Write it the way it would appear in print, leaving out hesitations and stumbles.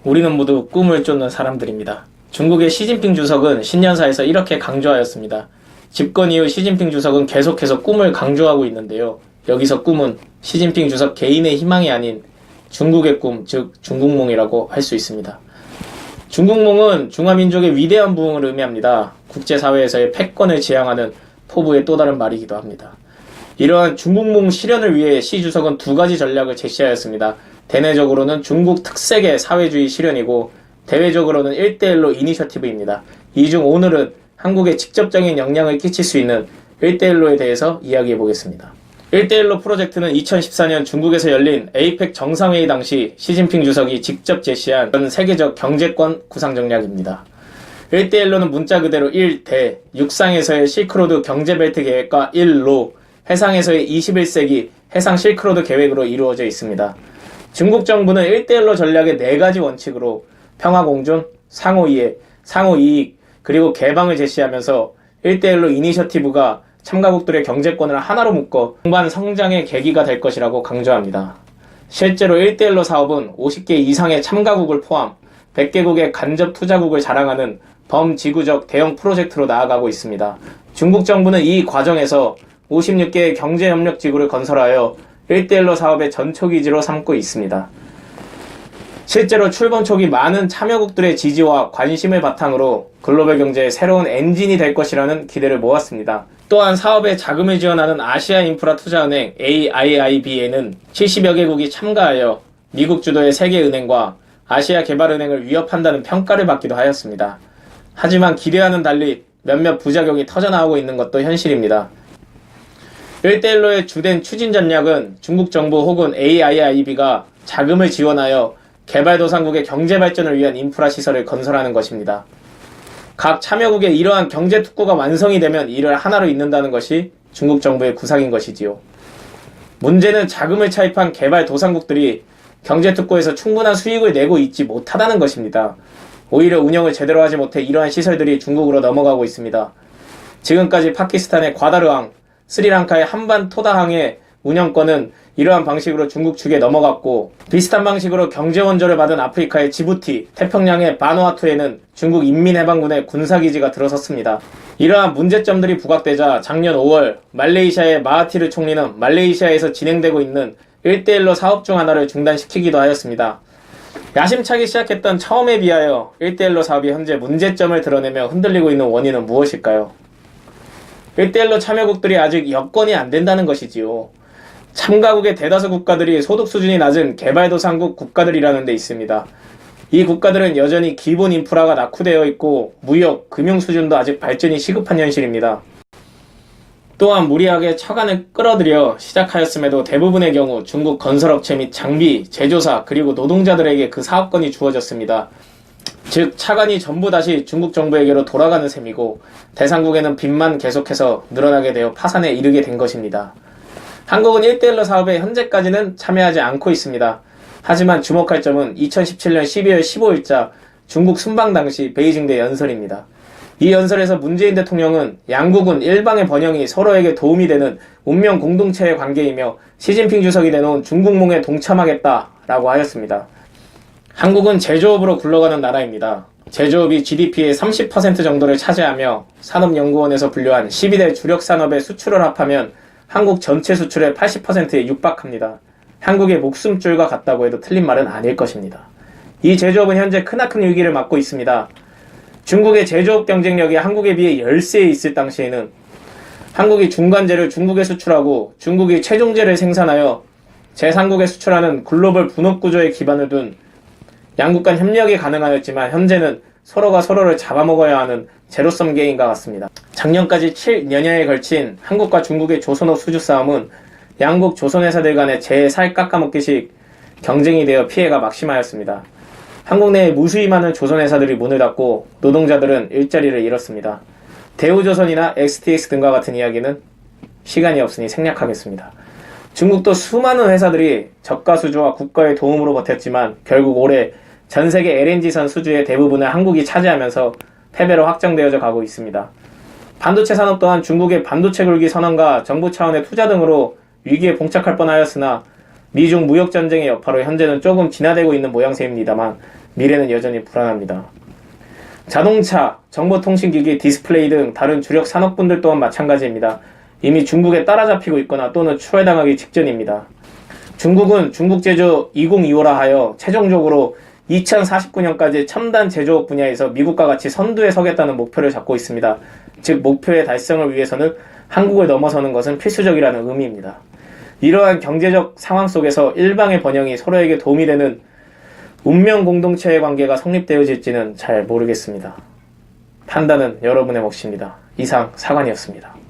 우리는 모두 꿈을 쫓는 사람들입니다. 중국의 시진핑 주석은 신년사에서 이렇게 강조하였습니다. 집권 이후 시진핑 주석은 계속해서 꿈을 강조하고 있는데요. 여기서 꿈은 시진핑 주석 개인의 희망이 아닌 중국의 꿈, 즉 중국몽이라고 할 수 있습니다. 중국몽은 중화민족의 위대한 부흥을 의미합니다. 국제사회에서의 패권을 지향하는 포부의 또 다른 말이기도 합니다. 이러한 중국몽 실현을 위해 시 주석은 두 가지 전략을 제시하였습니다. 대내적으로는 중국 특색의 사회주의 실현이고 대외적으로는 1대1로 이니셔티브입니다. 이 중 오늘은 한국에 직접적인 영향을 끼칠 수 있는 1대1로에 대해서 이야기해 보겠습니다. 1대1로 프로젝트는 2014년 중국에서 열린 에이펙 정상회의 당시 시진핑 주석이 직접 제시한 전 세계적 경제권 구상 전략입니다. 1대1로는 문자 그대로 1대, 육상에서의 실크로드 경제벨트 계획과 1로, 해상에서의 21세기 해상 실크로드 계획으로 이루어져 있습니다. 중국 정부는 1대1로 전략의 4가지 원칙으로 평화공존, 상호이해, 상호이익, 그리고 개방을 제시하면서 1대1로 이니셔티브가 참가국들의 경제권을 하나로 묶어 동반 성장의 계기가 될 것이라고 강조합니다. 실제로 1대1로 사업은 50개 이상의 참가국을 포함 100개국의 간접 투자국을 자랑하는 범지구적 대형 프로젝트로 나아가고 있습니다. 중국 정부는 이 과정에서 56개의 경제협력지구를 건설하여 1대1로 사업의 전초기지로 삼고 있습니다. 실제로 출범 초기 많은 참여국들의 지지와 관심을 바탕으로 글로벌 경제의 새로운 엔진이 될 것이라는 기대를 모았습니다. 또한 사업에 자금을 지원하는 아시아 인프라 투자은행 AIIB에는 70여 개국이 참가하여 미국 주도의 세계은행과 아시아 개발은행을 위협한다는 평가를 받기도 하였습니다. 하지만 기대와는 달리 몇몇 부작용이 터져나오고 있는 것도 현실입니다. 1대1로의 주된 추진 전략은 중국 정부 혹은 AIIB가 자금을 지원하여 개발도상국의 경제 발전을 위한 인프라 시설을 건설하는 것입니다. 각 참여국의 이러한 경제 특구가 완성이 되면 이를 하나로 잇는다는 것이 중국 정부의 구상인 것이지요. 문제는 자금을 차입한 개발도상국들이 경제 특구에서 충분한 수익을 내고 있지 못하다는 것입니다. 오히려 운영을 제대로 하지 못해 이러한 시설들이 중국으로 넘어가고 있습니다. 지금까지 파키스탄의 과다르항, 스리랑카의 한반토다항의 운영권은 이러한 방식으로 중국 측에 넘어갔고, 비슷한 방식으로 경제원조를 받은 아프리카의 지부티, 태평양의 바누아투에는 중국 인민해방군의 군사기지가 들어섰습니다. 이러한 문제점들이 부각되자 작년 5월 말레이시아의 마하티르 총리는 말레이시아에서 진행되고 있는 1대1로 사업 중 하나를 중단시키기도 하였습니다. 야심차게 시작했던 처음에 비하여 1대1로 사업이 현재 문제점을 드러내며 흔들리고 있는 원인은 무엇일까요? 1대1로 참여국들이 아직 여건이 안 된다는 것이지요. 참가국의 대다수 국가들이 소득 수준이 낮은 개발도상국 국가들이라는 데 있습니다. 이 국가들은 여전히 기본 인프라가 낙후되어 있고 무역, 금융 수준도 아직 발전이 시급한 현실입니다. 또한 무리하게 처간을 끌어들여 시작하였음에도 대부분의 경우 중국 건설업체 및 장비, 제조사, 그리고 노동자들에게 그 사업권이 주어졌습니다. 즉 차관이 전부 다시 중국 정부에게로 돌아가는 셈이고 대상국에는 빚만 계속해서 늘어나게 되어 파산에 이르게 된 것입니다. 한국은 1대1로 사업에 현재까지는 참여하지 않고 있습니다. 하지만 주목할 점은 2017년 12월 15일자 중국 순방 당시 베이징대 연설입니다. 이 연설에서 문재인 대통령은 양국은 일방의 번영이 서로에게 도움이 되는 운명 공동체의 관계이며 시진핑 주석이 내놓은 중국몽에 동참하겠다라고 하였습니다. 한국은 제조업으로 굴러가는 나라입니다. 제조업이 GDP의 30% 정도를 차지하며 산업연구원에서 분류한 12대 주력 산업의 수출을 합하면 한국 전체 수출의 80%에 육박합니다. 한국의 목숨줄과 같다고 해도 틀린 말은 아닐 것입니다. 이 제조업은 현재 크나큰 위기를 맞고 있습니다. 중국의 제조업 경쟁력이 한국에 비해 열세에 있을 당시에는 한국이 중간재를 중국에 수출하고 중국이 최종재를 생산하여 제3국에 수출하는 글로벌 분업구조에 기반을 둔 양국 간 협력이 가능하였지만 현재는 서로가 서로를 잡아먹어야 하는 제로섬 게임과 같습니다. 작년까지 7년여에 걸친 한국과 중국의 조선업 수주 싸움은 양국 조선회사들 간의 제 살 깎아먹기식 경쟁이 되어 피해가 막심하였습니다. 한국 내에 무수히 많은 조선회사들이 문을 닫고 노동자들은 일자리를 잃었습니다. 대우조선이나 XTX 등과 같은 이야기는 시간이 없으니 생략하겠습니다. 중국도 수많은 회사들이 저가 수주와 국가의 도움으로 버텼지만 결국 올해 전세계 LNG선 수주의 대부분을 한국이 차지하면서 패배로 확정되어져 가고 있습니다. 반도체 산업 또한 중국의 반도체 굴기 선언과 정부 차원의 투자 등으로 위기에 봉착할 뻔하였으나 미중 무역전쟁의 여파로 현재는 조금 진화되고 있는 모양새입니다만 미래는 여전히 불안합니다. 자동차, 정보통신기기, 디스플레이 등 다른 주력 산업군들 또한 마찬가지입니다. 이미 중국에 따라잡히고 있거나 또는 추월당하기 직전입니다. 중국은 중국 제조 2025라 하여 최종적으로 2049년까지 첨단 제조업 분야에서 미국과 같이 선두에 서겠다는 목표를 잡고 있습니다. 즉 목표의 달성을 위해서는 한국을 넘어서는 것은 필수적이라는 의미입니다. 이러한 경제적 상황 속에서 일방의 번영이 서로에게 도움이 되는 운명 공동체의 관계가 성립되어질지는 잘 모르겠습니다. 판단은 여러분의 몫입니다. 이상 사관이었습니다.